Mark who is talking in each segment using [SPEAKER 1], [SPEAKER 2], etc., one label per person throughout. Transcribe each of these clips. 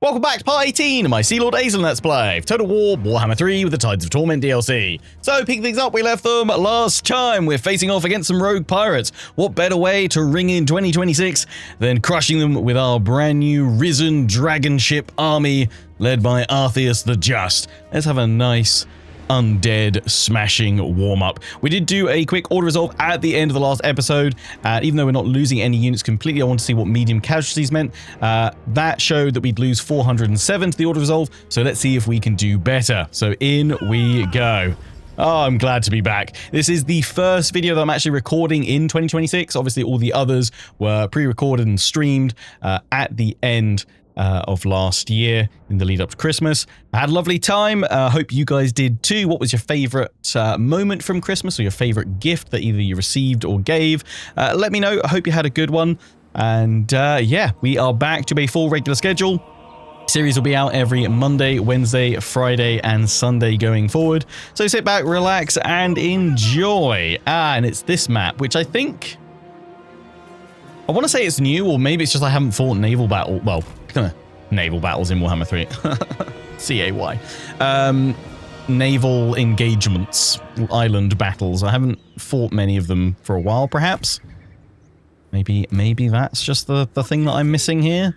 [SPEAKER 1] Welcome back to part 18 of my Sea Lord Aislinn Let's Play, Total War, Warhammer 3 with the Tides of Torment DLC. So, picking things up, we left them last time. We're facing off against some rogue pirates. What better way to ring in 2026 than crushing them with our brand new risen dragon ship army led by Artheus the Just. Let's have a nice undead smashing warm-up. We did do a quick order resolve at the end of the last episode. Even though we're not losing any units completely, I want to see what medium casualties meant. That showed that we'd lose 407 to the order resolve, so let's see if we can do better. So in we go. Oh, I'm glad to be back. This is the first video that I'm actually recording in 2026. Obviously, all the others were pre-recorded and streamed at the end of last year in the lead up to Christmas. I had a lovely time. Hope you guys did too. What was your favorite moment from Christmas or your favorite gift that either you received or gave? Let me know. I hope you had a good one. And yeah, we are back to a full regular schedule. Series will be out every Monday, Wednesday, Friday, and Sunday going forward. So sit back, relax, and enjoy. And it's this map, which I think I want to say it's new, or maybe it's just I haven't fought naval battle. Well, naval battles in Warhammer 3. CAY. Naval engagements, island battles. I haven't fought many of them for a while, perhaps. Maybe that's just the thing that I'm missing here.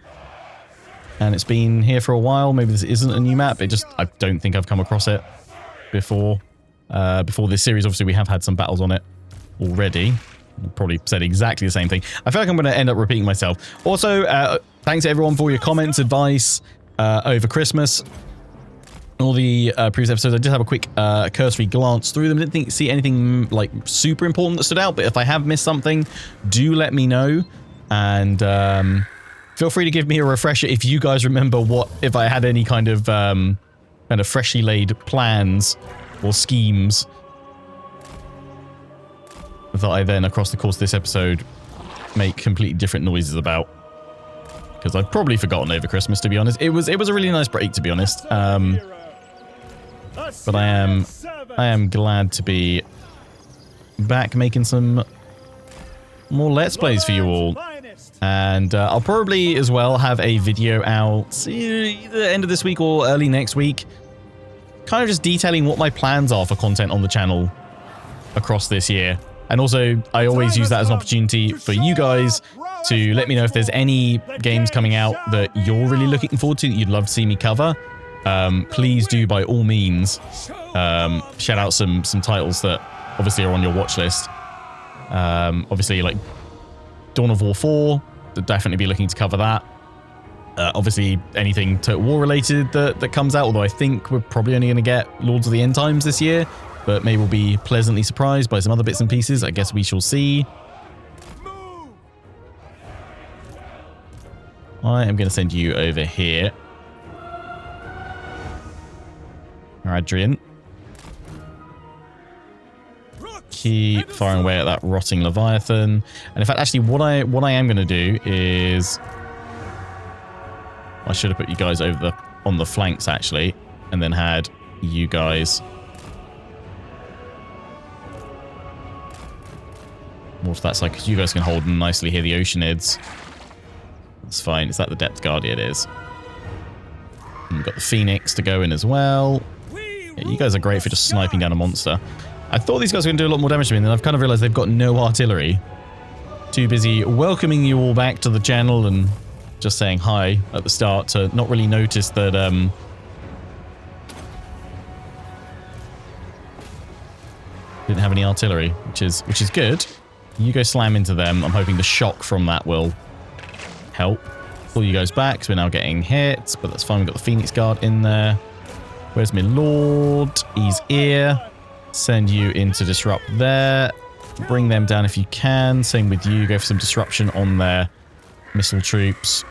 [SPEAKER 1] And it's been here for a while. Maybe this isn't a new map. I don't think I've come across it before. Before this series, obviously, we have had some battles on it already. I probably said exactly the same thing. I feel like I'm going to end up repeating myself. Also, thanks everyone for your comments, advice over Christmas. All the previous episodes, I did have a quick cursory glance through them. Didn't see anything like super important that stood out, but if I have missed something, do let me know. And feel free to give me a refresher if you guys remember if I had any kind of freshly laid plans or schemes that I then, across the course of this episode, make completely different noises about. Because I've probably forgotten over Christmas, to be honest. It was a really nice break, to be honest. But I am glad to be back making some more Let's Plays for you all. And I'll probably as well have a video out either end of this week or early next week. Kind of just detailing what my plans are for content on the channel across this year. And also, I always use that as an opportunity for you guys to let me know if there's any games coming out that you're really looking forward to that you'd love to see me cover. Please do, by all means, shout out some titles that obviously are on your watch list. Obviously, like Dawn of War 4, I'd definitely be looking to cover that. Obviously, anything Total War related that comes out, although I think we're probably only going to get Lords of the End Times this year. But maybe we'll be pleasantly surprised by some other bits and pieces. I guess we shall see. I am going to send you over here. Adrian. Keep firing away at that rotting Leviathan. And in fact, actually, what I am going to do is I should have put you guys over on the flanks, actually, and then had you guys more to that side, because you guys can hold nicely here the Oceanids. That's fine. Is that the Depth Guard? Yeah, it is. And we've got the Phoenix to go in as well. Yeah, you guys are great for just sniping down a monster. I thought these guys were going to do a lot more damage to me, and then I've kind of realized they've got no artillery. Too busy welcoming you all back to the channel and just saying hi at the start to not really notice that didn't have any artillery, which is good. You go slam into them. I'm hoping the shock from that will help pull you guys back, so we're now getting hits, but that's fine. We've got the Phoenix Guard in there. Where's my Lord? He's here. Send you in to disrupt there. Bring them down if you can. Same with you. Go for some disruption on their missile troops.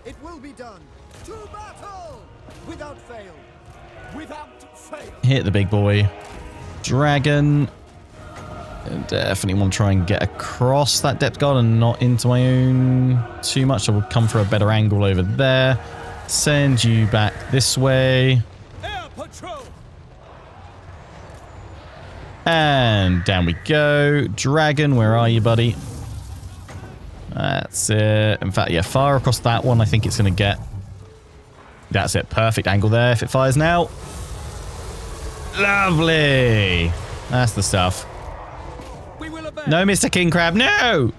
[SPEAKER 2] It will be done. To battle! Without fail. Without fail.
[SPEAKER 1] Hit the big boy. Dragon. Definitely want to try and get across that depth guard and not into my own too much. So we'll come for a better angle over there. Send you back this way.
[SPEAKER 2] Air patrol.
[SPEAKER 1] And down we go. Dragon, where are you, buddy? That's it. In fact, yeah, far across that one. I think it's going to get That's it. Perfect angle there if it fires now. Lovely. That's the stuff. No, Mr. King Crab, no!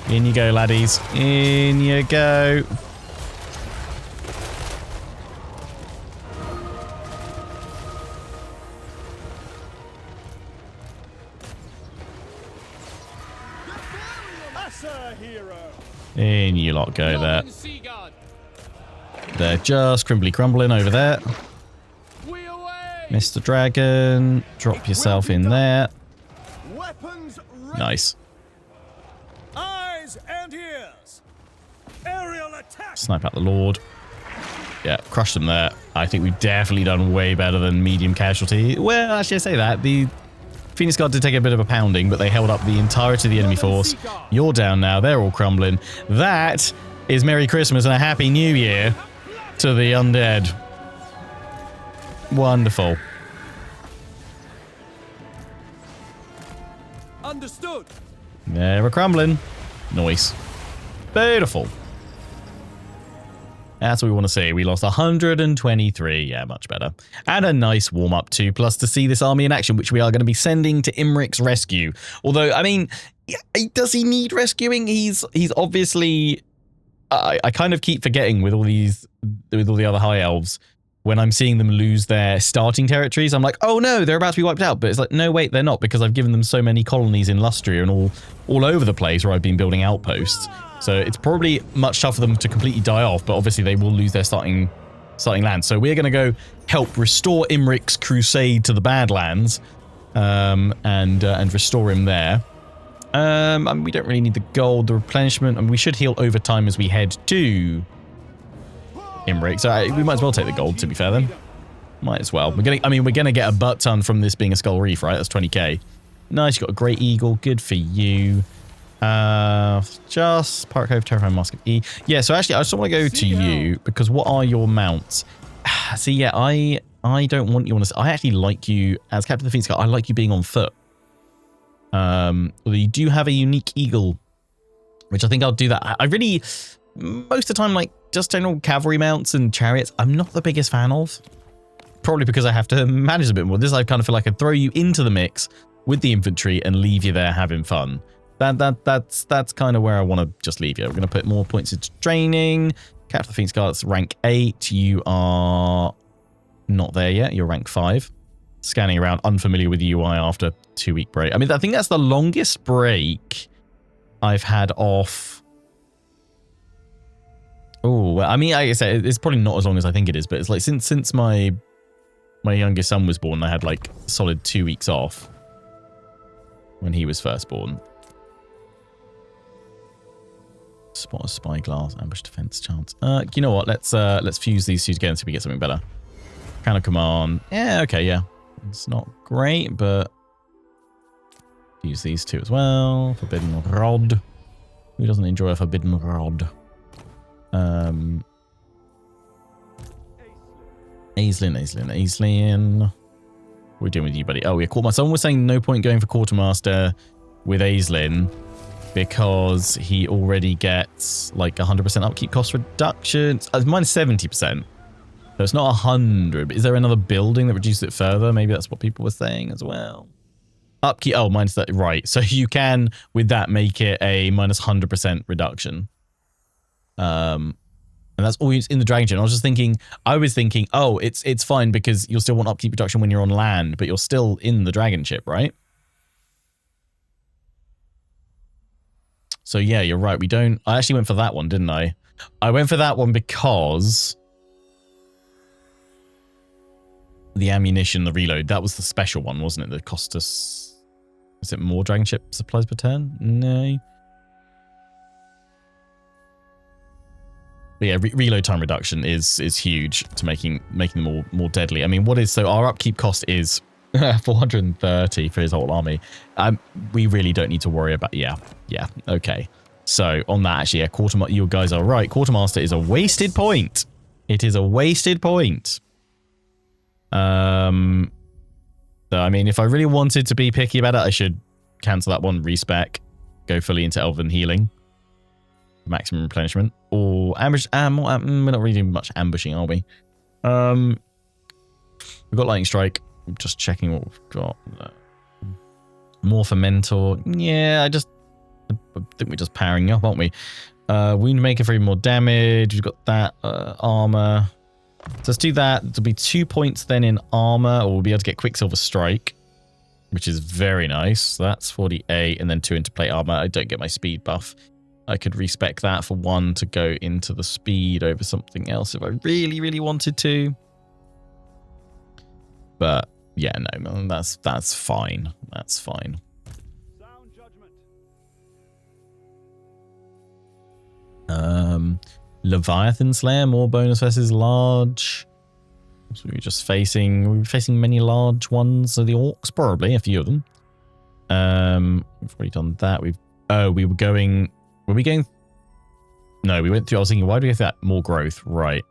[SPEAKER 1] In you go, laddies. In you go. In you lot go there. They're just crimbly crumbling over there. Mr. Dragon, drop yourself in there. Nice.
[SPEAKER 2] Eyes and ears. Aerial attack.
[SPEAKER 1] Snipe out the Lord. Yeah, crush them there. I think we've definitely done way better than medium casualty. Well, actually, I say that. The Phoenix Guard did take a bit of a pounding, but they held up the entirety of the enemy force. You're down now. They're all crumbling. That is Merry Christmas and a Happy New Year to the undead. Wonderful.
[SPEAKER 2] Understood.
[SPEAKER 1] They're crumbling. Nice. Beautiful. That's what we want to see. We lost 123. Yeah, much better. And a nice warm-up too, plus to see this army in action, which we are going to be sending to Imric's rescue. Although, I mean, does he need rescuing? He's obviously... I kind of keep forgetting with all the other high elves, when I'm seeing them lose their starting territories, I'm like, oh no, they're about to be wiped out. But it's like, no, wait, they're not, because I've given them so many colonies in Lustria and all over the place where I've been building outposts. So it's probably much tougher for them to completely die off, but obviously they will lose their starting land. So we're going to go help restore Imric's crusade to the Badlands and restore him there. We don't really need the gold, the replenishment, and we should heal over time as we head to Imric. So we might as well take the gold, to be fair then. Might as well. We're gonna get a butt ton from this being a Skull Reef, right? That's 20k. Nice, you got a Great Eagle, good for you. Just Park Cove, Terrifying Mask of E. Yeah, so actually I just want to go to you, because what are your mounts? See, yeah, I don't want you on I actually like you as Captain of the Phoenix Guard. I like you being on foot. Although you do have a unique eagle, which I think I'll do that. I really, most of the time, like just general cavalry mounts and chariots, I'm not the biggest fan of. Probably because I have to manage a bit more. This I kind of feel like I could throw you into the mix with the infantry and leave you there having fun. That's kind of where I want to just leave you. We're going to put more points into training. Captain of the Phoenix Guard, that's rank 8. You are not there yet. You're rank 5. Scanning around, unfamiliar with the UI after 2-week break. I mean, I think that's the longest break I've had off. Oh, I mean, like I said, it's probably not as long as I think it is, but it's like since my youngest son was born, I had like solid 2 weeks off when he was first born. Spot a spyglass, ambush defense chance. You know what? Let's fuse these two together so we get something better. Kind of command. Yeah, okay, yeah. It's not great, but use these two as well. Forbidden Rod. Who doesn't enjoy a Forbidden Rod? Aislinn. What are we doing with you, buddy? Oh, yeah, someone was saying no point going for Quartermaster with Aislinn because he already gets like 100% upkeep cost reduction. It's minus 70%. So it's not 100. But is there another building that reduces it further? Maybe that's what people were saying as well. Upkeep. Oh, minus 30. Right. So you can, with that, make it a minus 100% reduction. And that's always in the Dragon Gen. I was thinking, oh, it's fine because you'll still want upkeep reduction when you're on land, but you're still in the Dragon ship, right? So yeah, you're right. I actually went for that one, didn't I? I went for that one because the ammunition, the reload, that was the special one, wasn't it? That cost us, was it more Dragon ship supplies per turn? No. But yeah, reload time reduction is huge to making them more deadly. I mean, so our upkeep cost is 430 for his whole army. We really don't need to worry about, yeah, okay. So on that, actually, yeah, you guys are right. Quartermaster is a wasted point. It is a wasted point. So, I mean, if I really wanted to be picky about it, I should cancel that one, respec, go fully into elven healing. maximum replenishment. Or ambush. We're not really doing much ambushing, are we? We've got Lightning Strike. I'm just checking what we've got. More for Mentor. Yeah, I think we're just powering up, aren't we? Wound Maker for even more damage. We've got that armor. So let's do that. There'll be 2 points then in armor, or we'll be able to get Quicksilver Strike, which is very nice. So that's 48, and then 2 into plate armor. I don't get my speed buff. I could respec that for 1 to go into the speed over something else if I really, really wanted to. But yeah, no, that's fine. That's fine.
[SPEAKER 2] Sound judgment.
[SPEAKER 1] Leviathan Slayer, more bonus versus large. So we were just facing many large ones. So the orcs, probably a few of them. We've already done that. We were going. Were we going? No, we went through. I was thinking, why do we have that more growth? Right.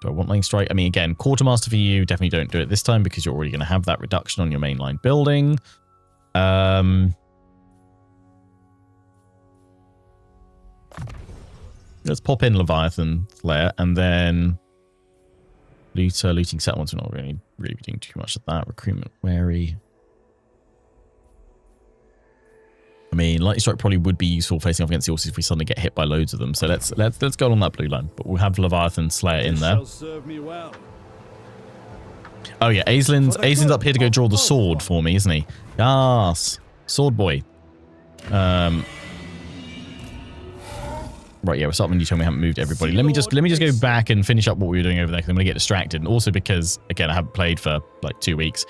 [SPEAKER 1] Do I want Lightning Strike? I mean, again, Quartermaster for you. Definitely don't do it this time because you're already going to have that reduction on your mainline building. Let's pop in Leviathan Slayer and then looting settlements. We're not really doing too much of that. Recruitment wary. I mean, Lightning Strike probably would be useful facing off against the horses if we suddenly get hit by loads of them. So let's go on that blue line. But we'll have Leviathan Slayer in there. Oh yeah, Aislinn's up here to go draw the sword for me, isn't he? Yes, sword boy. Right, yeah, we're starting when you tell me I haven't moved everybody. Let me just go back and finish up what we were doing over there because I'm going to get distracted. And also because, again, I haven't played for like 2 weeks.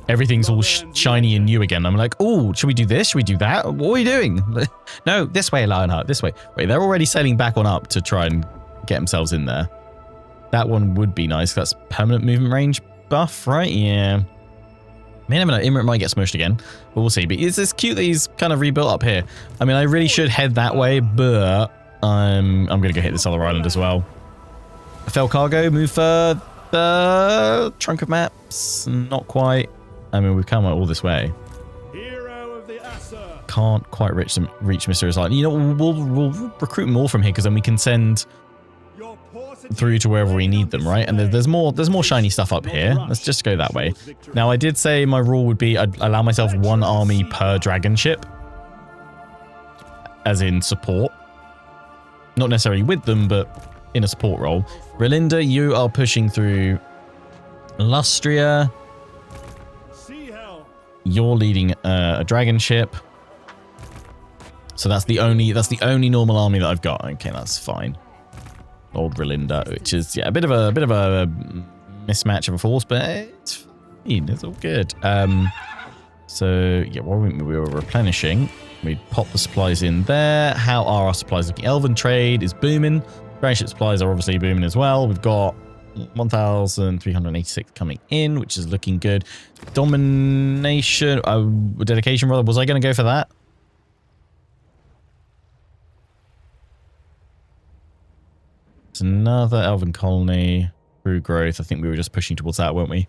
[SPEAKER 1] Everything's all shiny and new again. I'm like, oh, should we do this? Should we do that? What are we doing? No, this way, Lionheart, this way. Wait, they're already sailing back on up to try and get themselves in there. That one would be nice. That's permanent movement range buff, right? Yeah. May never know. Imrit might get smushed again, but we'll see. But it's cute that he's kind of rebuilt up here. I mean, I really should head that way, but I'm going to go hit this other island as well. Fell cargo, move further. Trunk of maps, not quite. I mean, we've come all this way.
[SPEAKER 2] Hero of the Assa.
[SPEAKER 1] Can't quite reach Mysterious Island. You know, we'll recruit more from here because then we can send through to wherever we need them, right? And there's more shiny stuff up here. Let's just go that way. Now, I did say my rule would be I'd allow myself 1 army per dragon ship, as in support. Not necessarily with them, but in a support role. Relinda, you are pushing through Lustria. You're leading a dragon ship. So that's the only normal army that I've got. Okay, that's fine. Old Relinda, which is a bit of a mismatch of a force, but it's fine. It's all good. So yeah, while we were replenishing, we pop the supplies in there. How are our supplies looking? Elven trade is booming. Dragon ship supplies are obviously booming as well. We've got 1,386 coming in, which is looking good. Domination, dedication rather. Was I going to go for that? It's another elven colony through growth. I think we were just pushing towards that, weren't we?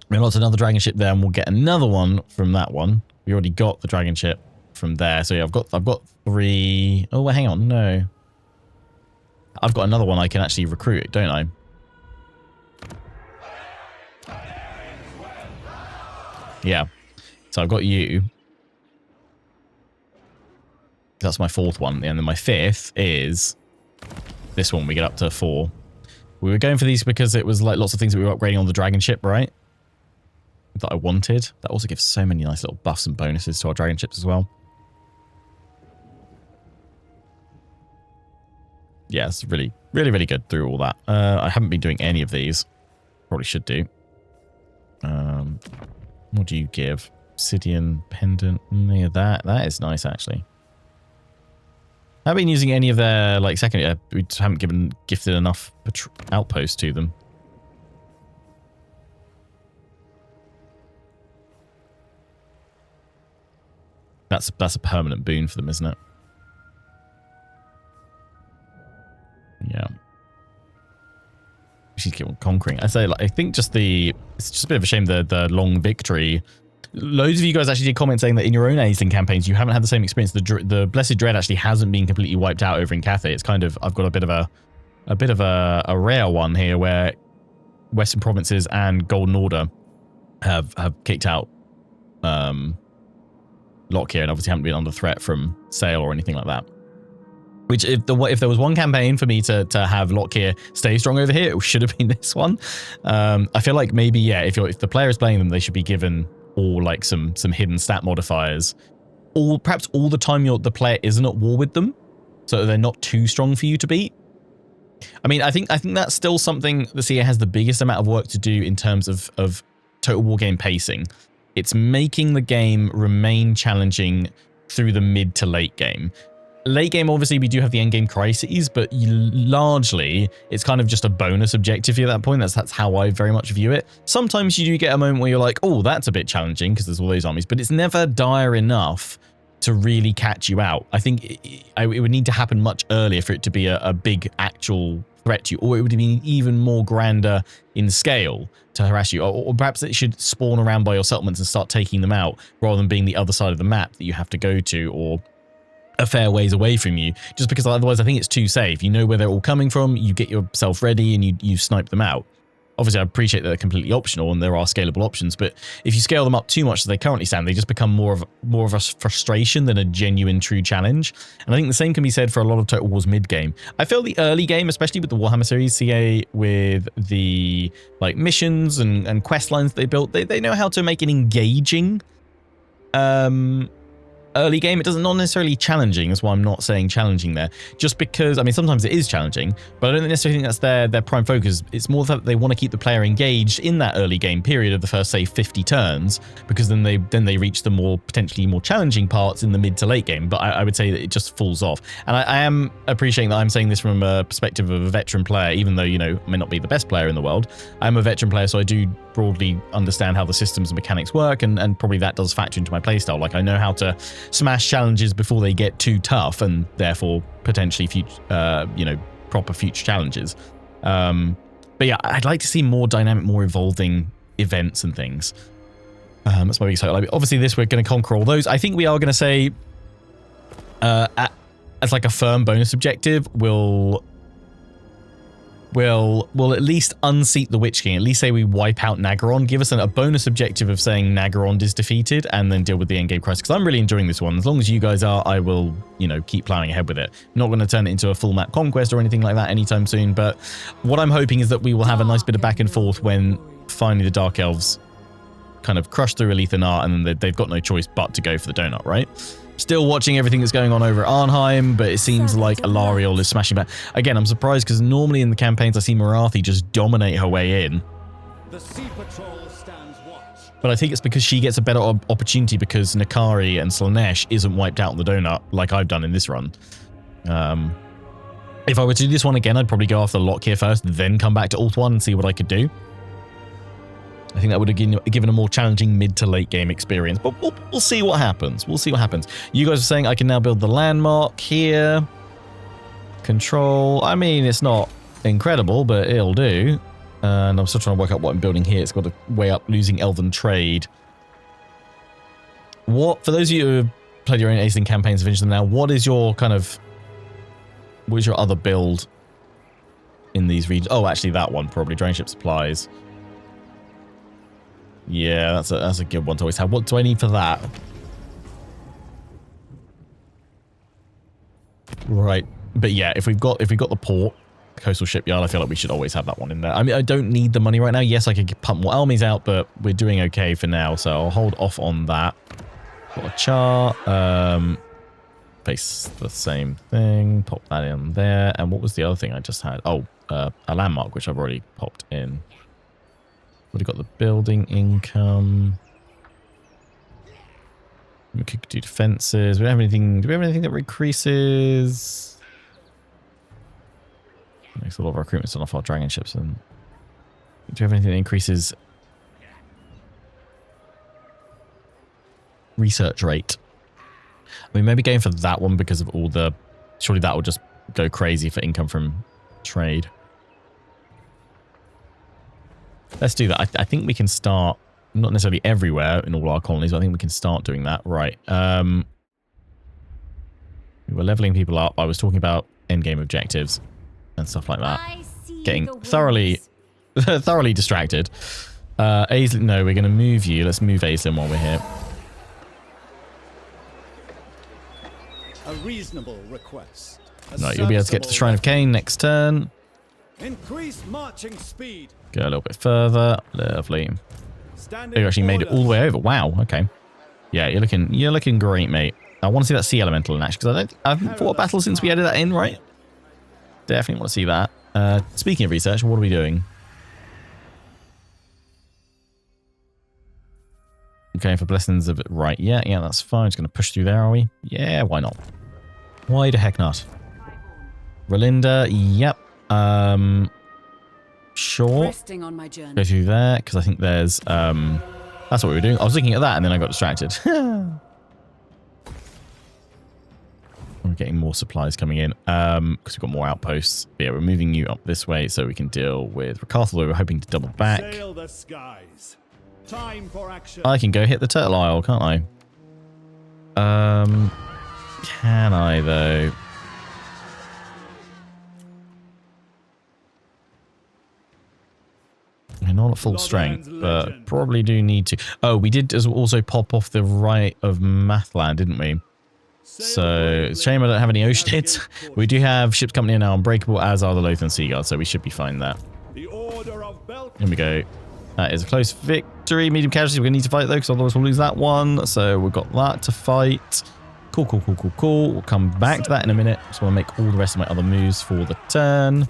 [SPEAKER 1] We got another dragon ship there, and we'll get another one from that one. We already got the dragon ship from there. So yeah, I've got 3. Oh, hang on, no. I've got another one I can actually recruit, don't I? Yeah. So I've got you. That's my 4th one. And then my 5th is this one. We get up to 4. We were going for these because it was like lots of things that we were upgrading on the dragon ship, right? That I wanted. That also gives so many nice little buffs and bonuses to our dragon ships as well. Yeah, it's really, really, really good through all that. I haven't been doing any of these. Probably should do. What do you give? Obsidian pendant. Yeah, that is nice actually. I haven't been using any of their like secondary. We just haven't gifted enough outposts to them. That's a permanent boon for them, isn't it? Yeah. We should keep on conquering. I say, like, I think it's just a bit of a shame the long victory Loads of you guys actually did comment saying that in your own Aislinn campaigns, you haven't had the same experience. The Blessed Dread actually hasn't been completely wiped out over in Cathay. It's kind of, I've got a bit of a rare one here where Western Provinces and Golden Order have kicked out Lockyer and obviously haven't been under threat from Sale or anything like that. Which, if there was one campaign for me to have Lockyer stay strong over here, it should have been this one. I feel like maybe, yeah, if the player is playing them, they should be given all like some hidden stat modifiers, or perhaps all the time the player isn't at war with them, so they're not too strong for you to beat. I mean, I think that's still something the CA has the biggest amount of work to do in terms of total war game pacing. It's making the game remain challenging through the mid to late game. Late game, obviously, we do have the end game crises, but largely it's kind of just a bonus objective at that point. That's how I very much view it. Sometimes you do get a moment where you're like, oh, that's a bit challenging because there's all those armies, but it's never dire enough to really catch you out. I think it would need to happen much earlier for it to be a big actual threat to you, or it would be even more grander in scale to harass you, or perhaps it should spawn around by your settlements and start taking them out rather than being the other side of the map that you have to go to, or a fair ways away from you, just because otherwise I think it's too safe. You know where they're all coming from, you get yourself ready and you snipe them out. Obviously, I appreciate that they're completely optional and there are scalable options, but if you scale them up too much as they currently stand, they just become more of a frustration than a genuine true challenge. And I think the same can be said for a lot of Total War's mid-game. I feel the early game, especially with the Warhammer series, CA, with the like missions and quest lines they built, they know how to make an engaging early game. It doesn't, not necessarily challenging, that's why I'm not saying challenging there, just because, I mean, sometimes it is challenging, but I don't necessarily think that's their prime focus. It's more that they want to keep the player engaged in that early game period of the first, say, 50 turns, because then they reach the potentially more challenging parts in the mid to late game. But I would say that it just falls off. And I am appreciating that I'm saying this from a perspective of a veteran player, even though, you know, I may not be the best player in the world. I'm a veteran player, so I do broadly understand how the systems and mechanics work, and probably that does factor into my playstyle. Like, I know how to smash challenges before they get too tough, and therefore potentially proper future challenges. But yeah, I'd like to see more dynamic, more evolving events and things. That's my big excitement. Like, obviously, this we're going to conquer all those. I think we are going to say, as like a firm bonus objective, we'll at least unseat the Witch King. At least say we wipe out Nagaron. Give us a bonus objective of saying Nagaron is defeated, and then deal with the endgame crisis. Because I'm really enjoying this one. As long as you guys are, I will, keep plowing ahead with it. I'm not going to turn it into a full map conquest or anything like that anytime soon. But what I'm hoping is that we will have a nice bit of back and forth when finally the Dark Elves kind of crush through Ulthuan, and then they've got no choice but to go for the donut, right? Still watching everything that's going on over at Arnheim, but it seems like Alariel is smashing back. Again, I'm surprised because normally in the campaigns I see Marathi just dominate her way in.
[SPEAKER 2] The Sea Patrol stands watch.
[SPEAKER 1] But I think it's because she gets a better opportunity because Nakari and Slanesh isn't wiped out in the donut like I've done in this run. If I were to do this one again, I'd probably go after Lockyer first, then come back to Ulthuan and see what I could do. I think that would have given a more challenging mid to late game experience, but we'll see what happens. We'll see what happens. You guys are saying I can now build the landmark here. Control. I mean, it's not incredible, but it'll do. And I'm still trying to work out what I'm building here. It's got to weigh up losing elven trade. For those of you who have played your own Aislinn campaigns, finished them now, what is your other build in these regions? Oh, actually that one, probably. Dragonship supplies. Yeah, that's a good one to always have. What do I need for that? Right, but yeah, if we've got the port, coastal shipyard, I feel like we should always have that one in there. I mean, I don't need the money right now. Yes, I could pump more armies out, but we're doing okay for now, so I'll hold off on that. Got a chart. Paste the same thing. Pop that in there. And what was the other thing I just had? Oh, a landmark, which I've already popped in. We've got the building income. We could do defenses. We don't have anything. Do we have anything that increases? Makes a lot of recruitments on off our dragon ships. And do we have anything that increases research rate? I mean, maybe going for that one because of all the. Surely that will just go crazy for income from trade. Let's do that. I think we can start Not necessarily everywhere in all our colonies, but I think we can start doing that. Right. We were leveling people up. I was talking about endgame objectives and stuff like that. Getting thoroughly distracted. Aislinn, no, we're going to move you. Let's move Aislinn while we're here.
[SPEAKER 2] A reasonable request.
[SPEAKER 1] Right, you'll be able to get to the Shrine of Khaine next turn.
[SPEAKER 2] Increase marching speed.
[SPEAKER 1] Go a little bit further. Lovely. You actually made it all the way over. Wow. Okay. Yeah, you're looking great, mate. I want to see that sea elemental in action because I haven't fought a battle since we added that in, right? Definitely want to see that. Speaking of research, what are we doing? Going for blessings of it, right? Yeah, that's fine. Just going to push through there, are we? Yeah, why not? Why the heck not? Relinda, yep. Sure.
[SPEAKER 3] Resting on my journey.
[SPEAKER 1] Go through there because I think there's that's what we were doing. I was looking at that and then I got distracted. We're getting more supplies coming in because we've got more outposts. But yeah, we're moving you up this way so we can deal with Rakatha. We were hoping to double back.
[SPEAKER 2] Sail the skies. Time for action.
[SPEAKER 1] I can go hit the Turtle Isle, can't I? Can I though? We're not at full strength, but probably do need to. Oh, we did also pop off the right of Mathland, didn't we? So it's a shame I don't have any ocean hits. We do have ships company now unbreakable, as are the Lothern Sea Guards, so we should be fine there. Here we go. That is a close victory. Medium casualties. We're going to need to fight though, because otherwise we'll lose that one. So we've got that to fight. Cool. We'll come back to that in a minute. So I'll make all the rest of my other moves for the turn.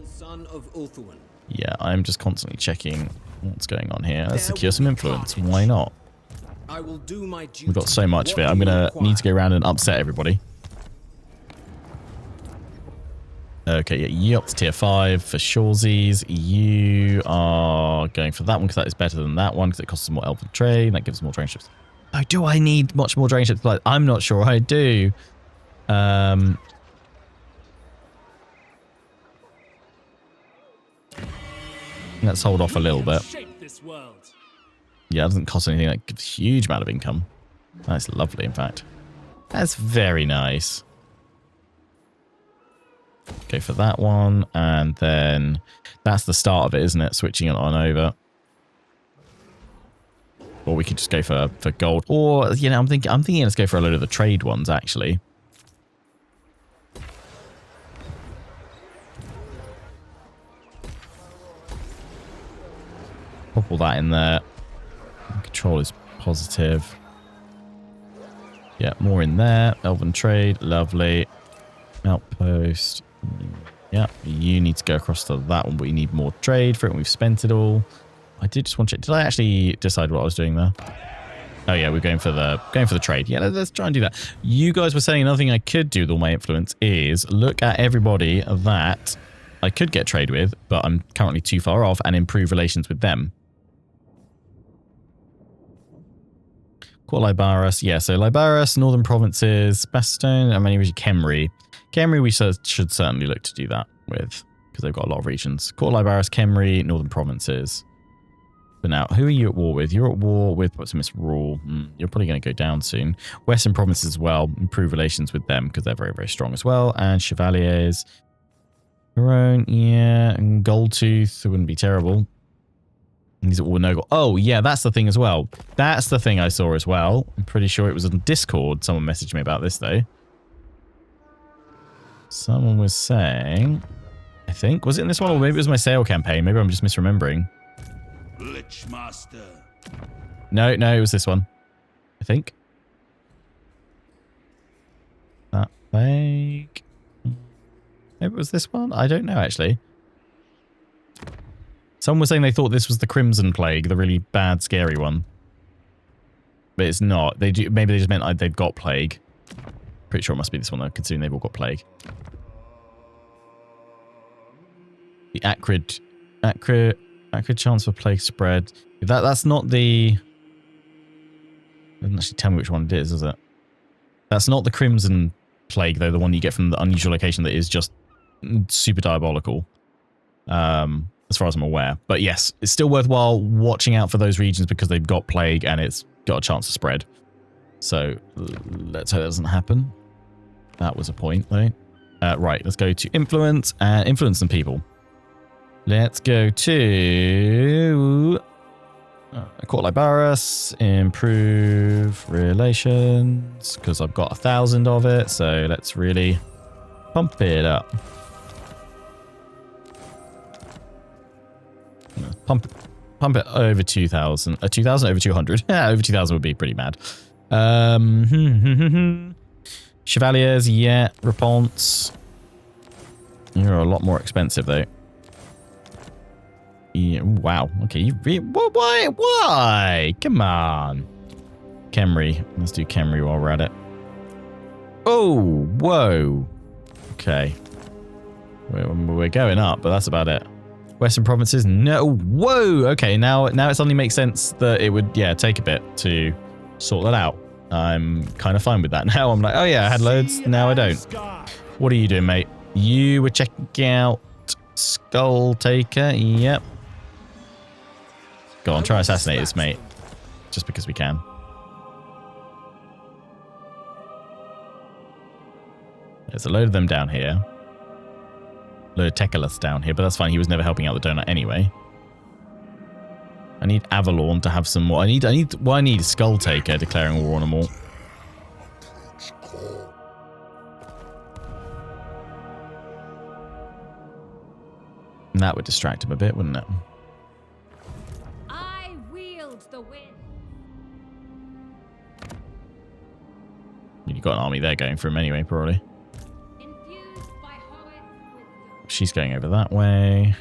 [SPEAKER 4] Son of Ulthuan.
[SPEAKER 1] Yeah, I'm just constantly checking what's going on here. Let's secure some influence. Why not?
[SPEAKER 4] I will do my duty.
[SPEAKER 1] We've got so much of it. I'm going to need to go around and upset everybody. Okay, yeah, you up to tier 5 for Shawsies. You are going for that one because that is better than that one because it costs more elven trade and that gives more drain ships. Oh, do I need much more drain ships? I'm not sure I do. Let's hold off a little bit. Yeah, it doesn't cost anything. That gives a huge amount of income. That's lovely, in fact. That's very nice. Go for that one, and then that's the start of it, isn't it? Switching it on over. Or we could just go for gold. Or, you know, I'm thinking let's go for a load of the trade ones, actually. Pop all that in there. Control is positive. Yeah, more in there. Elven trade, lovely. Outpost. Yeah, you need to go across to that one, but you need more trade for it. We've spent it all. I did just want to check. Did I actually decide what I was doing there? Oh yeah, we're going for the trade. Yeah, let's try and do that. You guys were saying another thing I could do with all my influence is look at everybody that I could get trade with, but I'm currently too far off, and improve relations with them. Court Libaris. Yeah, so Libaris, Northern Provinces, Bastogne, and many regions. Khemri. Khemri we should certainly look to do that with, because they've got a lot of regions. Court Libaris, Khemri, Northern Provinces. But now, who are you at war with? You're at war with what's misrule. You're probably going to go down soon. Western Provinces as well. Improve relations with them because they're very, very strong as well. And Chevaliers. Your own, yeah. And Goldtooth wouldn't be terrible. These are all no gold. Oh, yeah, that's the thing as well. That's the thing I saw as well. I'm pretty sure it was on Discord. Someone messaged me about this, though. Someone was saying, I think, was it in this one? Or maybe it was my sale campaign. Maybe I'm just misremembering.
[SPEAKER 2] Master.
[SPEAKER 1] No, it was this one. I think. That plague. Maybe it was this one? I don't know, actually. Someone was saying they thought this was the Crimson Plague, the really bad, scary one. But it's not. Maybe they just meant they've got plague. Pretty sure it must be this one, though, considering they've all got plague. The acrid chance for plague spread. That's not the... It doesn't actually tell me which one it is it? That's not the Crimson Plague, though, the one you get from the unusual location that is just super diabolical. as far as I'm aware. But yes, it's still worthwhile watching out for those regions because they've got plague and it's got a chance to spread. So let's hope that doesn't happen. That was a point, though. Right, let's go to influence and influence some people. Let's go to Court Libarus, improve relations, because I've got 1,000 of it, so let's really pump it up. Pump it over 2,000. 2,000 over 200. Yeah, over 2,000 would be pretty mad. Chevaliers, yeah. Repons. You're a lot more expensive, though. Yeah, wow. Okay, you why? Why? Come on. Khemri. Let's do Khemri while we're at it. Oh, whoa. Okay. We're going up, but that's about it. Western provinces? No. Whoa. Okay, now it suddenly makes sense that it would, yeah, take a bit to sort that out. I'm kind of fine with that. Now I'm like, oh yeah, I had loads. Now I don't. What are you doing, mate? You were checking out Skull Taker. Yep. Go on, try assassinate this, mate. Just because we can. There's a load of them down here. A load of Techalus down here, but that's fine. He was never helping out the donut anyway. I need Avalon to have some more. I need Skull Taker declaring war on them all. And that would distract him a bit, wouldn't it?
[SPEAKER 3] I wield the wind.
[SPEAKER 1] You've got an army there going for him anyway, probably.
[SPEAKER 3] Infused by Hoeth wisdom.
[SPEAKER 1] She's going over that way.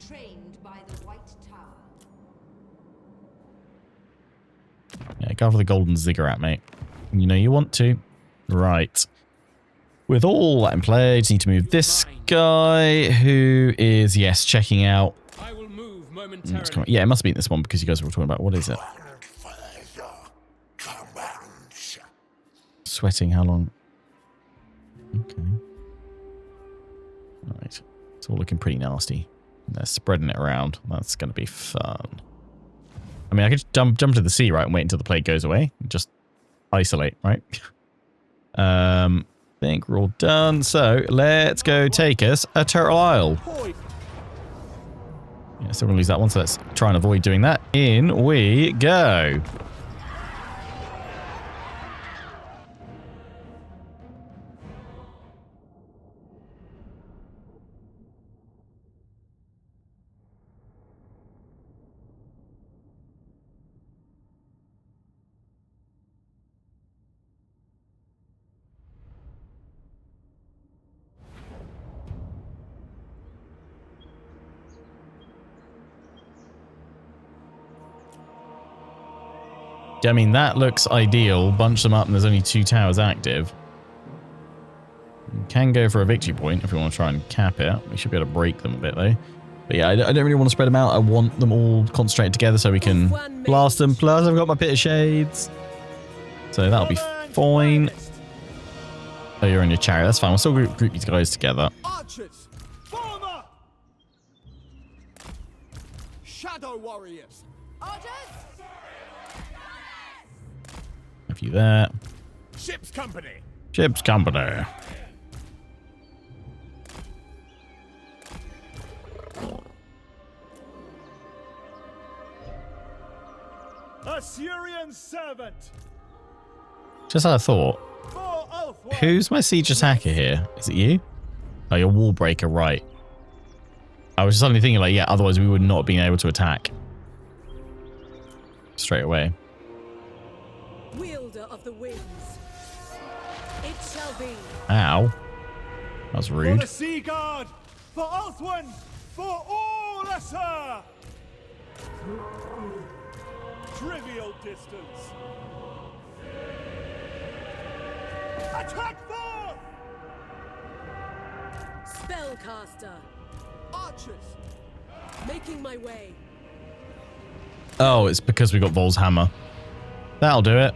[SPEAKER 3] Trained by the White Tower.
[SPEAKER 1] Yeah, go for the golden ziggurat, mate. You know you want to. Right. With all that in play, just need to move this guy who is, yes, checking out.
[SPEAKER 4] I will move momentarily.
[SPEAKER 1] Yeah, it must be this one because you guys were talking about, what is it? Sweating, how long? Okay. Right. It's all looking pretty nasty. They're spreading it around. That's going to be fun. I mean, I could just jump to the sea, right, and wait until the plague goes away. Just isolate, right? I think we're all done. So let's go take us a Turtle Isle. Yeah, still gonna lose that one, so let's try and avoid doing that. In we go. I mean, that looks ideal. Bunch them up and there's only 2 towers active. We can go for a victory point if we want to try and cap it. We should be able to break them a bit though. But yeah, I don't really want to spread them out. I want them all concentrated together so we can blast them. Plus I've got my Pit of Shades. So that'll be fine. Oh, you're in your chariot. That's fine. We'll still group these guys together.
[SPEAKER 2] Archers, form up! Shadow warriors,
[SPEAKER 3] Orders!
[SPEAKER 1] Have you there.
[SPEAKER 2] ship's company.
[SPEAKER 1] Ship's company.
[SPEAKER 2] Assyrian servant.
[SPEAKER 1] Just had a thought.
[SPEAKER 2] For Ulthuan.
[SPEAKER 1] Who's my siege attacker here? Is it you? Oh, your wall breaker, right. I was suddenly thinking like, yeah, otherwise we would not have been able to attack. Straight away.
[SPEAKER 3] Wielder of the winds. It shall be.
[SPEAKER 1] Ow. That was
[SPEAKER 2] For
[SPEAKER 1] rude.
[SPEAKER 2] the Sea Guard. For Ulthuan. For all Assa. Trivial distance. Attack forth!
[SPEAKER 3] Spellcaster.
[SPEAKER 2] Archers.
[SPEAKER 3] Making my way.
[SPEAKER 1] Oh, it's because we got Vol's hammer. That'll do it.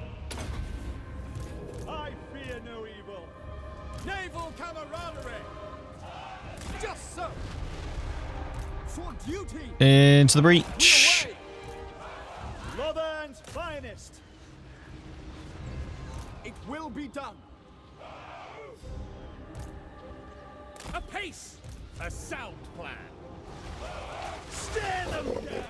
[SPEAKER 2] I fear no evil. Naval camaraderie. Just so. For duty.
[SPEAKER 1] Into the breach.
[SPEAKER 2] Lothan's finest. It will be done.
[SPEAKER 4] A pace! A sound plan!
[SPEAKER 2] Stare them down.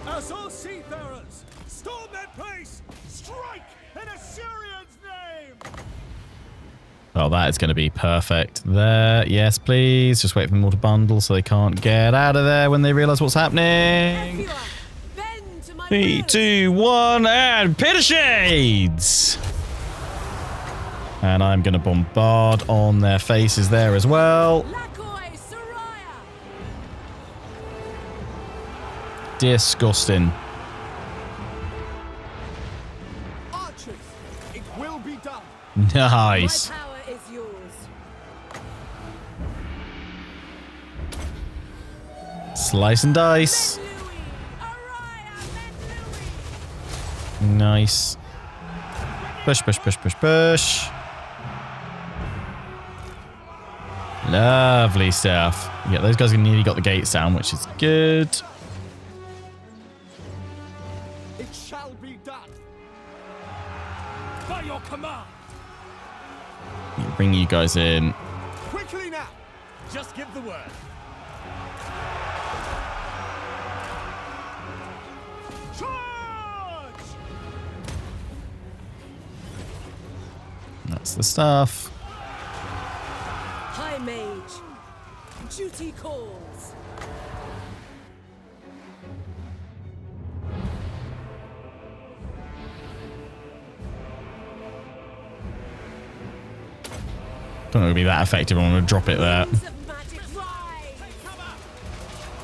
[SPEAKER 2] As all seafarers, storm that place. Strike in Assyrian's name.
[SPEAKER 1] Oh, that is going to be perfect there. Yes, please. Just wait for them all to bundle so they can't get out of there when they realise what's happening.
[SPEAKER 3] Everyone, bend to my
[SPEAKER 1] 3,
[SPEAKER 3] will.
[SPEAKER 1] 2, 1, and Pit of Shades! And I'm going to bombard on their faces there as well.
[SPEAKER 3] Lakoi Soraya.
[SPEAKER 1] Disgusting.
[SPEAKER 2] Archers, it will be done.
[SPEAKER 1] Nice.
[SPEAKER 3] My power is yours.
[SPEAKER 1] Slice and dice.
[SPEAKER 3] Ben Louis. Araya, Ben Louis.
[SPEAKER 1] Nice. Push, push, push, push, push. Lovely stuff. Yeah, those guys nearly got the gates down, which is good.
[SPEAKER 2] It shall be done.
[SPEAKER 4] By your command!
[SPEAKER 1] Bring you guys in.
[SPEAKER 2] Quickly now.
[SPEAKER 4] Just give the word.
[SPEAKER 2] Charge!
[SPEAKER 1] That's the stuff.
[SPEAKER 3] High Mage. Duty calls.
[SPEAKER 1] Don't know if it'll be that effective. I'm going to drop it there.
[SPEAKER 3] Winds of magic rise.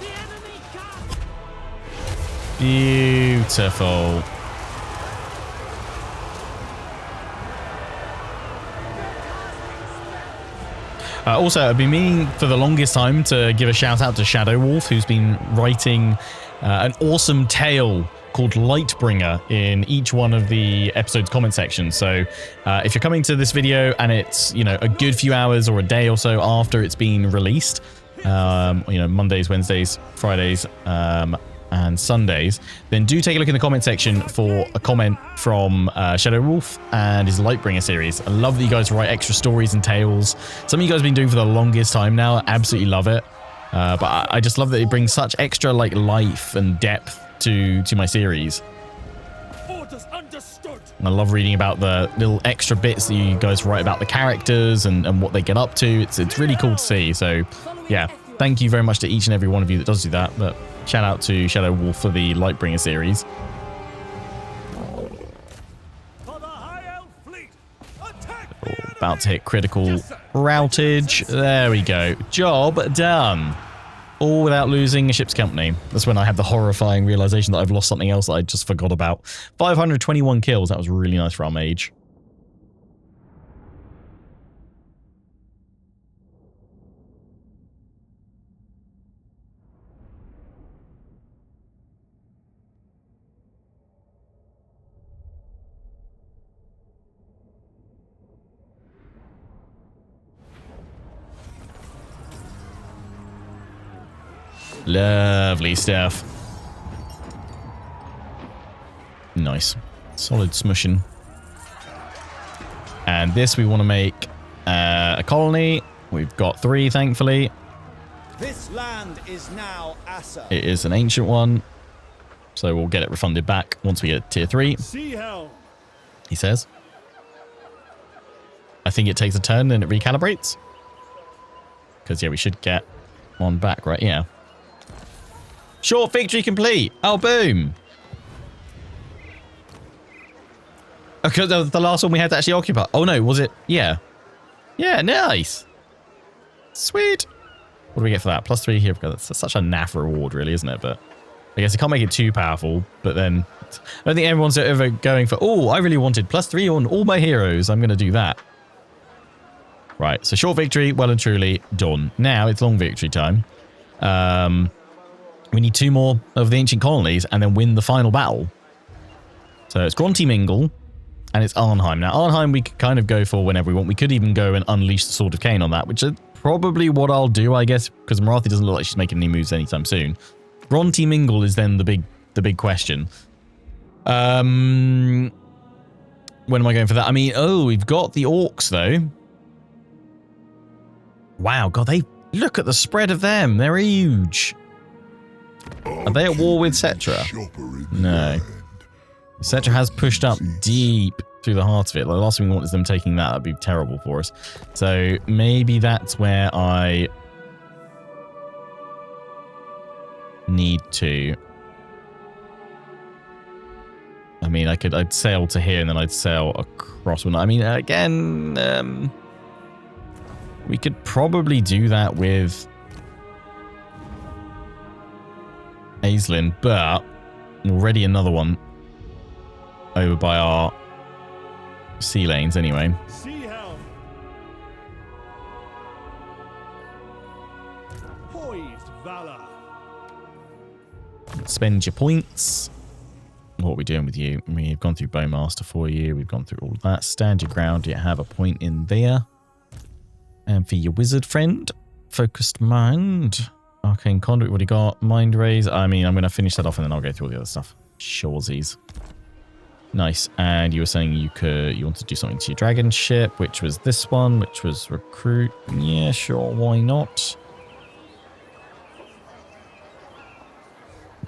[SPEAKER 2] The enemy comes.
[SPEAKER 1] Beautiful. Also, I've been meaning for the longest time to give a shout out to Shadow Wolf, who's been writing an awesome tale called Lightbringer in each one of the episode's comment sections. So if you're coming to this video and it's, you know, a good few hours or a day or so after it's been released, you know, Mondays, Wednesdays, Fridays, and Sundays, then do take a look in the comment section for a comment from Shadow Wolf and his Lightbringer series. I love that you guys write extra stories and tales. Something you guys have been doing for the longest time now. I absolutely love it. But I just love that it brings such extra like life and depth to my series.
[SPEAKER 4] Orders understood.
[SPEAKER 1] I love reading about the little extra bits that you guys write about the characters and what they get up to. It's really cool to see. So yeah, thank you very much to each and every one of you that does do that. But shout out to Shadow Wolf for the Lightbringer series.
[SPEAKER 2] For the High Elf fleet. Attack the enemy.
[SPEAKER 1] About to hit critical routage. There we go. Job done. All without losing a ship's company. That's when I had the horrifying realization that I've lost something else that I just forgot about. 521 kills. That was really nice for our mage. Lovely stuff. Nice. Solid smushing. And this we want to make a colony. We've got 3, thankfully.
[SPEAKER 2] This land is now Assa.
[SPEAKER 1] It is an ancient one. So we'll get it refunded back once we get tier 3,
[SPEAKER 2] Sea Helm.
[SPEAKER 1] he says. I think it takes a turn and it recalibrates. Because, yeah, we should get one back, right? Yeah. Short victory complete. Oh, boom. Okay, that was the last one we had to actually occupy. Oh, no, was it? Yeah. Yeah, nice. Sweet. What do we get for that? +3 here. That's such a naff reward, really, isn't it? But I guess you can't make it too powerful. But then I don't think everyone's ever going for, oh, I really wanted +3 on all my heroes. I'm going to do that. Right, so short victory, well and truly done. Now it's long victory time. We need 2 more of the ancient colonies and then win the final battle. So it's Gronti Mingle and it's Arnheim. Now Arnheim we could kind of go for whenever we want. We could even go and unleash the Sword of Khaine on that, which I'd probably what I'll do, I guess, because Marathi doesn't look like she's making any moves anytime soon. Bronte Mingle is then the big question. When am I going for that? I mean, oh, we've got the orcs though. Wow, God, they look at the spread of them. They're huge. Are they at war with Cetra? No. Cetra has pushed up deep through the heart of it. Like, the last thing we want is them taking that. That'd be terrible for us. So maybe that's where I need to. I mean, I'd sail to here and then I'd sail across. I mean, again, we could probably do that with Aislinn, but already another one over by our sea lanes anyway.
[SPEAKER 4] Sea helm. Poised valor.
[SPEAKER 1] Spend your points. What are we doing with you? We've gone through Bowmaster for you. We've gone through all of that. Stand your ground. You have a point in there. And for your wizard friend, Focused Mind. Arcane Conduit, what do you got? Mind Raise. I mean, I'm going to finish that off and then I'll go through all the other stuff. Shawsies. Nice. And you were saying you want to do something to your dragon ship, which was this one, which was recruit. Yeah, sure. Why not?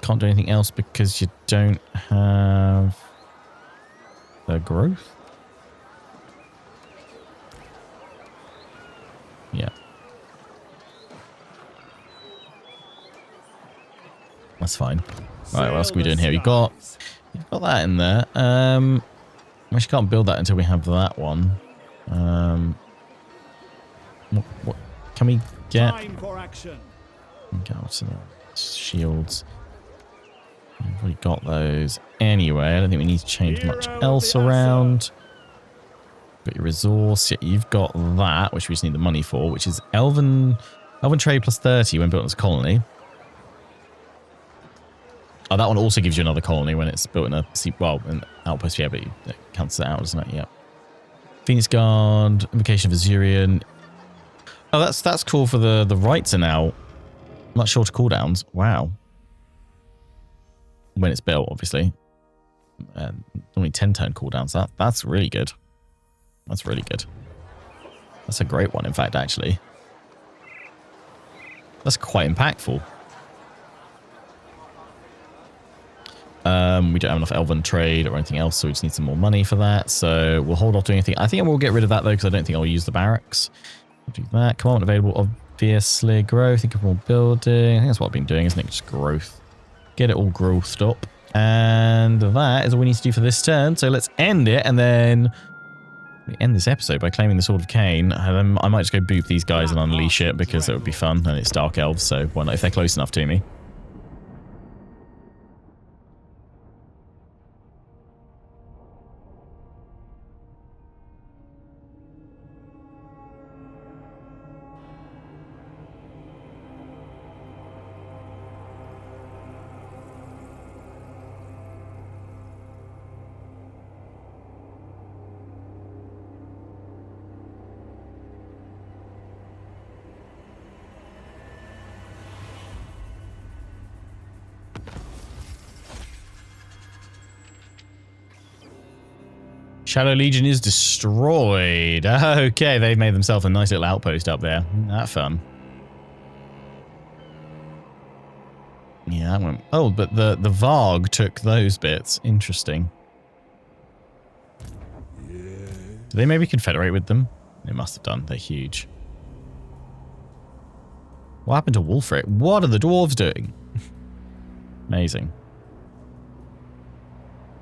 [SPEAKER 1] Can't do anything else because you don't have the growth. Yeah. That's fine. Right, what else are we doing here? You've got that in there. We actually can't build that until we have that one. What can we get?
[SPEAKER 4] Time for action.
[SPEAKER 1] Okay, what's that? Shields. We've already got those anyway. I don't think we need to change much else around. Got your resource. Yeah, you've got that, which we just need the money for, which is elven trade plus 30 when built as a colony. Oh, that one also gives you another colony when it's built in a an outpost. Yeah, but it counts that out, doesn't it? Yeah. Phoenix Guard, Invocation of Azurian. Oh, that's cool for the rights are now much shorter cooldowns. Wow. When it's built, obviously. Only 10-turn cooldowns. That's really good. That's really good. That's a great one, in fact, actually. That's quite impactful. We don't have enough elven trade or anything else, so we just need some more money for that. So we'll hold off doing anything. I think I will get rid of that, though, because I don't think I'll use the barracks. I'll do that. Command available, obviously. Growth. Think of more building. I think that's what I've been doing, isn't it? Just growth. Get it all growthed up. And that is all we need to do for this turn. So let's end it, and then we end this episode by claiming the Sword of Khaine. I might just go boop these guys and unleash it, because it would be fun, and it's Dark Elves, so why not if they're close enough to me. Shadow Legion is destroyed. Okay, they've made themselves a nice little outpost up there. That fun. Yeah, that went... Oh, but the Varg took those bits. Interesting. Do they maybe confederate with them? They must have done. They're huge. What happened to Wolfric? What are the dwarves doing? Amazing.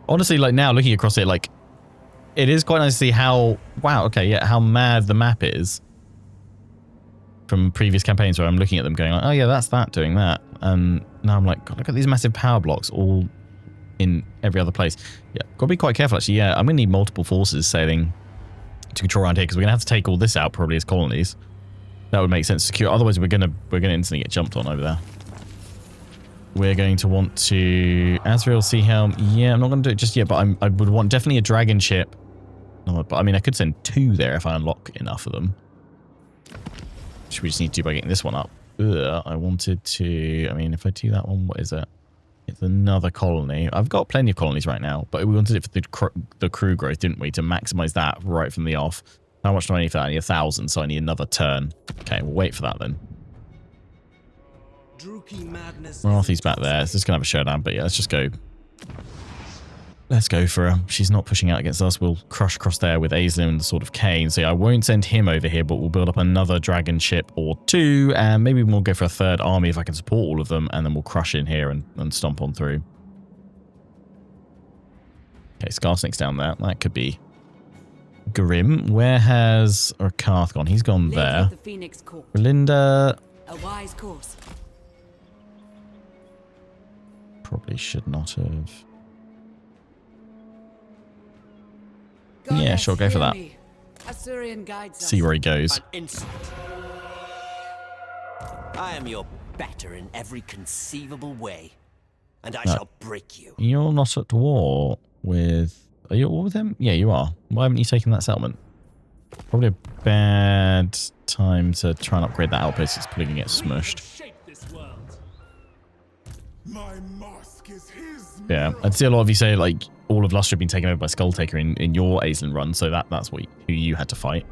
[SPEAKER 1] Honestly, like now, looking across it, like... It is quite nice to see how, wow, okay, yeah, how mad the map is from previous campaigns where I'm looking at them going like, oh yeah, that's that doing that. And now I'm like, God, look at these massive power blocks all in every other place. Yeah, got to be quite careful actually. Yeah, I'm going to need multiple forces sailing to control around here because we're going to have to take all this out probably as colonies. That would make sense to secure. Otherwise, we're going to instantly get jumped on over there. We're going to want to Azrael Sea Helm. Yeah, I'm not going to do it just yet, but I would want definitely a dragon ship. But I mean, I could send 2 there if I unlock enough of them. which we just need to do by getting this one up. Ugh, I wanted to... I mean, if I do that one, what is it? It's another colony. I've got plenty of colonies right now, but we wanted it for the crew growth, didn't we? To maximize that right from the off. How much do I need for that? I need 1,000, so I need another turn. Okay, we'll wait for that then. Marathi's back there. It's just going to have a showdown, but yeah, let's just go. Let's go for her. She's not pushing out against us. We'll crush across there with Aislinn and the Sword of Khaine. So yeah, I won't send him over here, but we'll build up another dragon ship or two, and maybe we'll go for a third army if I can support all of them, and then we'll crush in here and stomp on through. Okay, Skarsnik's down there. That could be grim. Where has Karth gone? He's gone there. Belinda...
[SPEAKER 3] A wise course.
[SPEAKER 1] Probably should not have... Yeah, sure, go for that. See where he goes.
[SPEAKER 5] I am your better in every conceivable way, and I shall break you.
[SPEAKER 1] You're not at war with... Are you at war with him? Yeah, you are. Why haven't you taken that settlement? Probably a bad time to try and upgrade that outpost. It's probably going to get smushed. Yeah, I'd see a lot of you say, like, all of Lustre have been taken over by Skulltaker in your Aislinn run, so that's who you had to fight.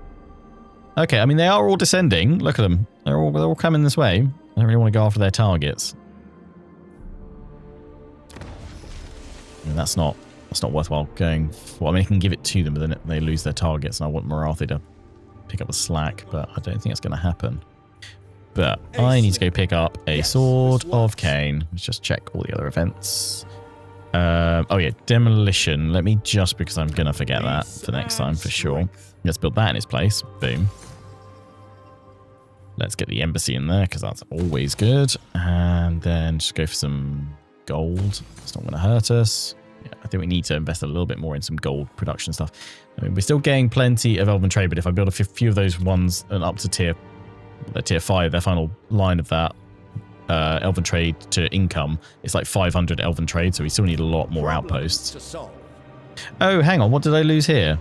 [SPEAKER 1] Okay, I mean, they are all descending. Look at them. They're all coming this way. I don't really want to go after their targets. I mean, that's not worthwhile going for. I mean, I can give it to them, but then they lose their targets, and I want Marathi to pick up the slack, but I don't think it's going to happen. But I need to go pick up a Sword of Khaine. Let's just check all the other events. Oh yeah, demolition. Let me just, because I'm going to forget that for next time for sure. Let's build that in its place. Boom. Let's get the embassy in there, because that's always good. And then just go for some gold. It's not going to hurt us. Yeah, I think we need to invest a little bit more in some gold production stuff. I mean, we're still getting plenty of elven trade, but if I build a few of those ones and up to tier 5, their final line of that elven trade to income, it's like 500 elven trade, so we still need a lot more outposts. Oh, hang on, what did I lose here?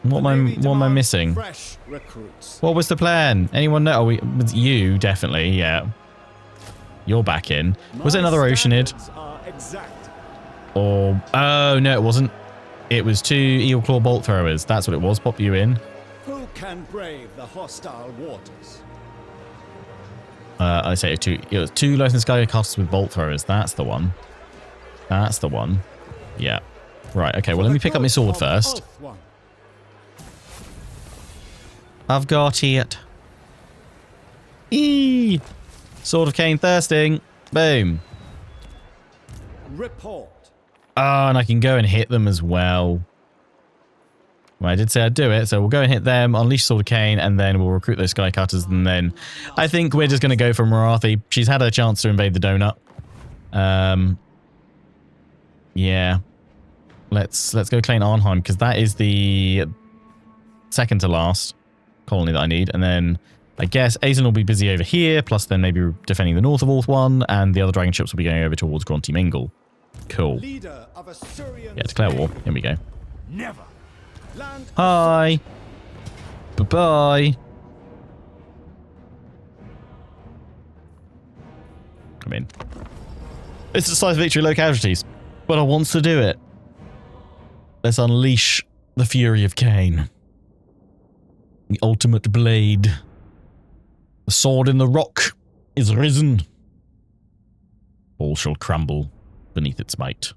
[SPEAKER 1] What am I missing? What was the plan? Anyone know? Oh, it was you, definitely, yeah. You're back in. Was it another Oceanid? Or... Oh, no, it wasn't. It was 2 Eel Claw Bolt Throwers. That's what it was. Pop you in.
[SPEAKER 2] Who can brave the hostile waters?
[SPEAKER 1] I say it was 2 Loathsome Sky Casters with Bolt Throwers. That's the one. That's the one. Yeah. Right, okay, well, let me pick up my sword first. I've got it. Eee! Sword of Khaine thirsting. Boom.
[SPEAKER 2] Report.
[SPEAKER 1] Oh, and I can go and hit them as well. Well, I did say I'd do it, so we'll go and hit them, unleash Sword of Khaine, and then we'll recruit those Sky Cutters, and then I think we're just going to go for Marathi. She's had her chance to invade the donut. Yeah. Let's go claim Arnheim, because that is the second to last colony that I need, and then I guess Aislinn will be busy over here, plus then maybe defending the north of Ulthuan, and the other dragon ships will be going over towards Grunty Mingle. Cool. Yeah, declare war. Here we go.
[SPEAKER 2] Never.
[SPEAKER 1] Hi. Bye-bye. Come in. It's a decisive victory, low casualties, but I want to do it. Let's unleash the fury of Khaine. The ultimate blade. The sword in the rock is risen. All shall crumble beneath its might.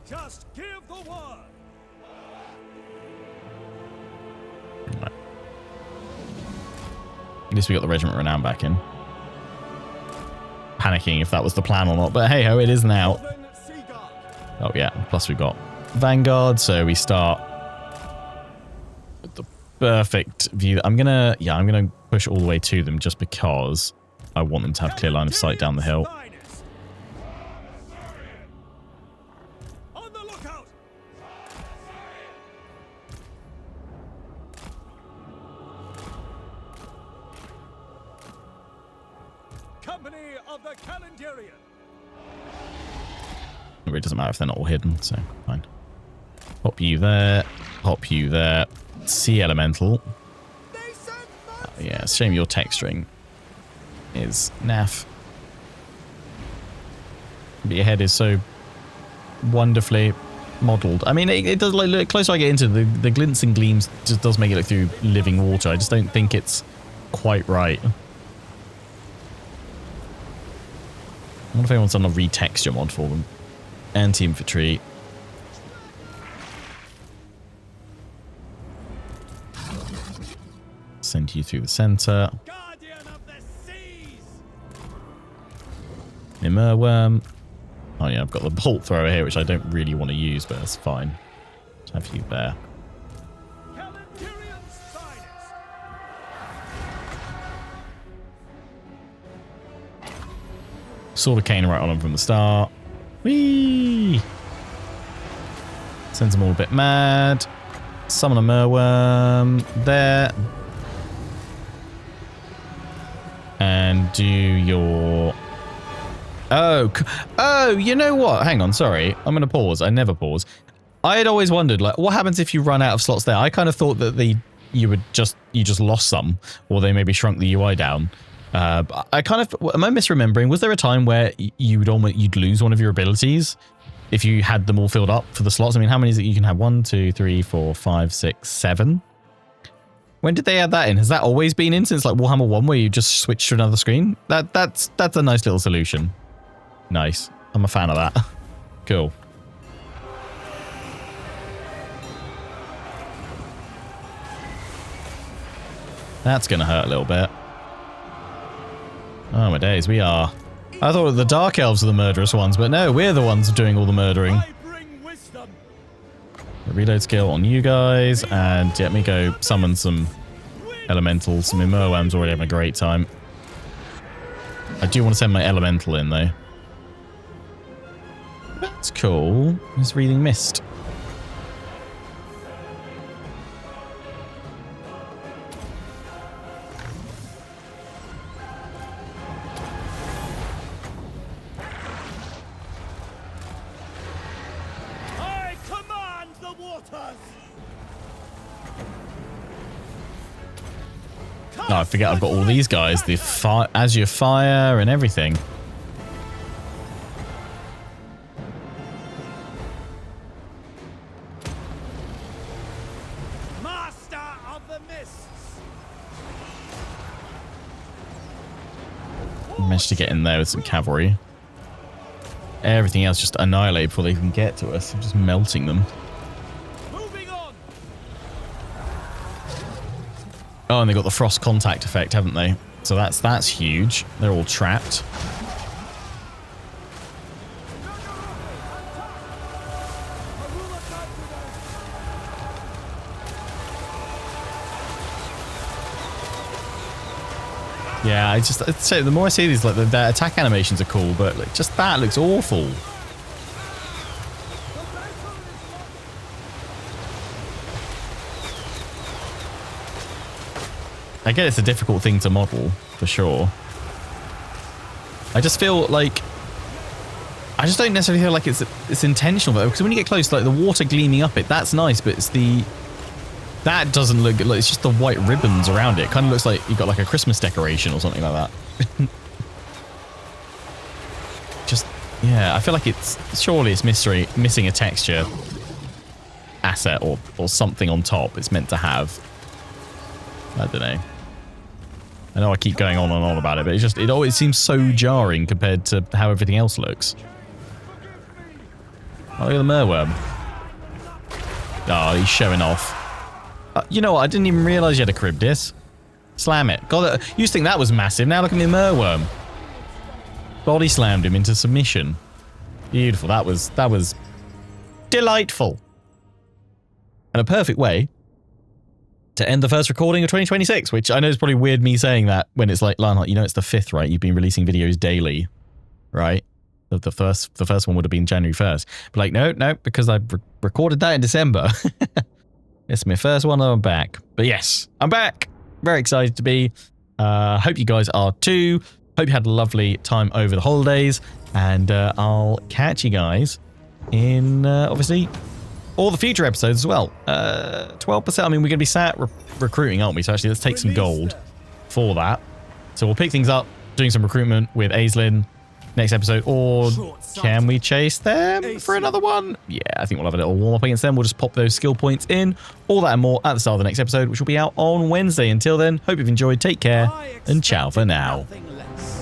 [SPEAKER 4] Just give the word.
[SPEAKER 1] Right. At least we got the regiment renown back in. Panicking if that was the plan or not, but hey ho, it is now. Oh yeah, plus we've got Vanguard, so we start with the perfect view. I'm gonna push all the way to them just because I want them to have clear line of sight down the hill.
[SPEAKER 4] company of the Calendarian.
[SPEAKER 1] It really doesn't matter if they're not all hidden, so fine. Pop you there. Pop you there. Sea Elemental. Oh, yeah, it's a shame your tech string is naff. But your head is so wonderfully modelled. I mean, it does, like, the closer I get into the glints and gleams just does make it look through living water. I just don't think it's quite right. I wonder if anyone's done a retexture mod for them. Anti-infantry. Send you through the centre.
[SPEAKER 4] Guardian of the seas.
[SPEAKER 1] Immerworm. Oh yeah, I've got the bolt thrower here, which I don't really want to use, but that's fine. Just have you there.
[SPEAKER 4] Calendarian's finest.
[SPEAKER 1] Sword of Khaine right on them from the start. Whee! Sends them all a bit mad. Summon a Merworm there. And do your... Oh, you know what? Hang on, sorry. I'm going to pause. I never pause. I had always wondered, like, what happens if you run out of slots there? I kind of thought that you just lost some, or they maybe shrunk the UI down. I kind of, am I misremembering? Was there a time where you'd lose one of your abilities if you had them all filled up for the slots? I mean, how many is it you can have? 1, 2, 3, 4, 5, 6, 7. When did they add that in? Has that always been in since like Warhammer 1 where you just switch to another screen? That's a nice little solution. Nice. I'm a fan of that. Cool. That's going to hurt a little bit. Oh my days, we are... I thought the Dark Elves were the murderous ones, but no, we're the ones doing all the murdering.
[SPEAKER 4] I bring wisdom.
[SPEAKER 1] Reload skill on you guys, and let me go summon some elementals. Some Immerworm's already having a great time. I do want to send my elemental in, though. That's cool. He's reading Mist.
[SPEAKER 4] I command the waters.
[SPEAKER 1] Oh, I forget I've got all these guys. The Azure Fire and everything.
[SPEAKER 4] Master of the mists.
[SPEAKER 1] Managed to get in there with some cavalry. Everything else just annihilate before they can get to us. I'm just melting them.
[SPEAKER 4] Moving on.
[SPEAKER 1] Oh, and they got the frost contact effect, haven't they? So that's huge. They're all trapped. Yeah, I'd say the more I see these, like the attack animations are cool, but like, just that looks awful. I get it's a difficult thing to model, for sure. I just feel like... I just don't necessarily feel like it's intentional, though, because when you get close, like the water gleaming up it, that's nice, but it's the... That doesn't look good. Like, it's just the white ribbons around it. It kind of looks like you've got like a Christmas decoration or something like that. Just, yeah, I feel like surely it's missing a texture asset or something on top it's meant to have. I don't know. I know I keep going on and on about it, but it always seems so jarring compared to how everything else looks. Oh, look at the Merworm. Oh, he's showing off. You know what? I didn't even realise you had a crib disc. Slam it. God, you used to think that was massive. Now look at me, Merworm. Body slammed him into submission. Beautiful. That was delightful. And a perfect way to end the first recording of 2026, which I know is probably weird me saying that when it's like, Lionheart, you know it's the 5th, right? You've been releasing videos daily, right? The first one would have been January 1st. But like, no, because I recorded that in December. It's my first one and I'm back. But yes, I'm back. Very excited to be. Hope you guys are too. Hope you had a lovely time over the holidays, and I'll catch you guys in, obviously, all the future episodes as well. 12%, I mean, we're going to be sat recruiting, aren't we? So actually, let's take some gold for that. So we'll pick things up, doing some recruitment with Aislinn next episode, or can we chase them for another one? Yeah, I think we'll have a little warm-up against them. We'll just pop those skill points in, all that and more at the start of the next episode, which will be out on Wednesday. Until then, hope you've enjoyed, take care, and ciao for now.
[SPEAKER 4] Nothing less.